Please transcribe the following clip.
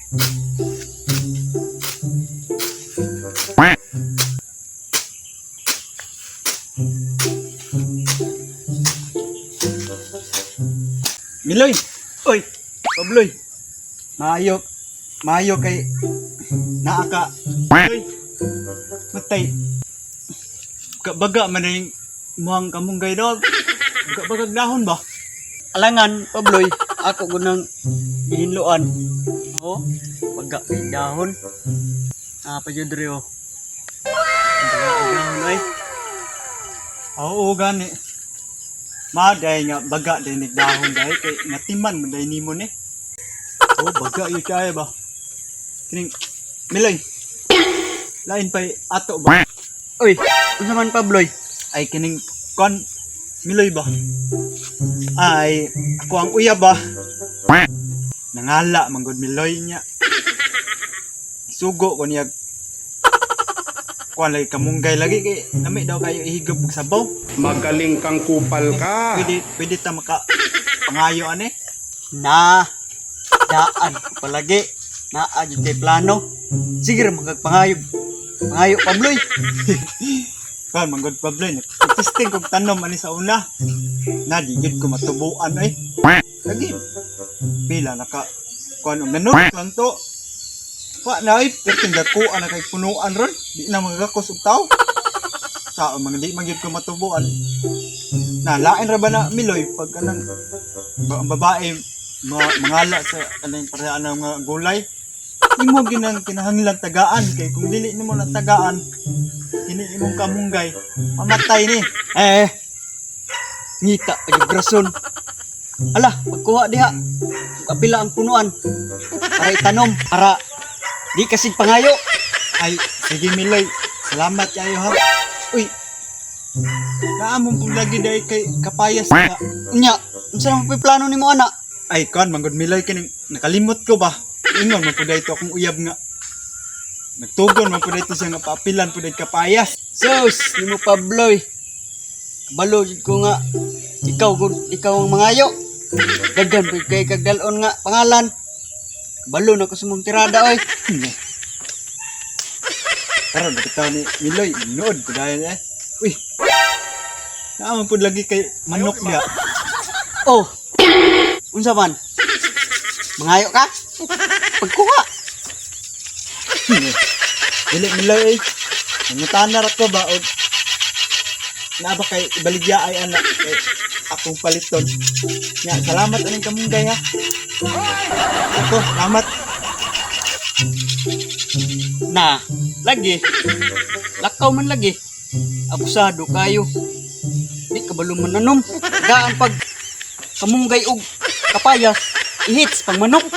Miloy! Oy! Pabloy! Maayo kay naaka. Oy! Matay. Baga man na yung muhang kamunggay daw. Bagag dahon ba? Alangan, Pabloy, ako gunang gihinluan. Oo, baga kay dahon. Pa jud rio. Baga dahon ay. Oo, gani. Maday nga baga day nagdahon day kay natiman mo day nimo ni. Oh, baga yu kaya ba? Kining Miloy. Lain pa'y ato ba? Uy, unsa man Pabloy? Ay kining kon Miloy ba? Ay ako ang uyab ba? Nangala manggod Miloy niya. Sugo ko niya. Kuan lagi kamunggay lagi kay nami daw kayo ihigop og sabaw. Magaling kang kupal ka. Pwede ta maka pangayo ani. Na, daan ko palagi. Naa jud kay plano. Sige ra magpangayog. Pangayo Pabloy. Kuan manggod Pabloy. Testing kog tanom ani sa una. Na di gid ko matubuan ay. Lagi. Pila naka kuan og nanot lang to. Wa na ay perting dakuan na kay punuan ron. Di na magakos og tao. Sao mga di magyud ko matubuan. Na lain ra ba na Miloy pag kanang ang babae mangala sa kanang parehas nga gulay. Imo ginang kinahanglan tagaan kay kung dili nimo na tagaan kini imong kamunggay mamatay ni. Ngita pag brason. Ala, pagkuha diha. Kapila ang punuan. Para itanom, para di kasig pangayo. Ay sige Miloy, salamat kayo ha. Uy, naamon pong lagi dahil kay kapayas ka. Nya, unsa man plano nimo ana? Ay kon manggod Miloy kining nakalimot ko ba? Ingon man pud ito akong uyab nga. Nagtugon man pud ito siya nga papilan pud kapayas. Sus, nimo Pabloy. Balo jud ko nga ikaw ang mangayo. Daghan pud kay kagdalon nga pangalan. Balo na ko sa mong tirada oy. Karon nakita ni Miloy, nood ko dahil eh. Uy. Naamon pud lagi kay manok niya. Oh. Unsa man? Mangayo ka? Pagkuha. Dili Miloy eh. Nangutanar ako ba og na ba kay ibaligya ay anak kay akong paliton. Nya, salamat aning kamunggay ha. Ako, salamat. Na, lagi. Lakaw man lagi. Abusado kayo. Di ka balo mananom. Gaan pag kamunggay og kapayas. I-hits pang manok.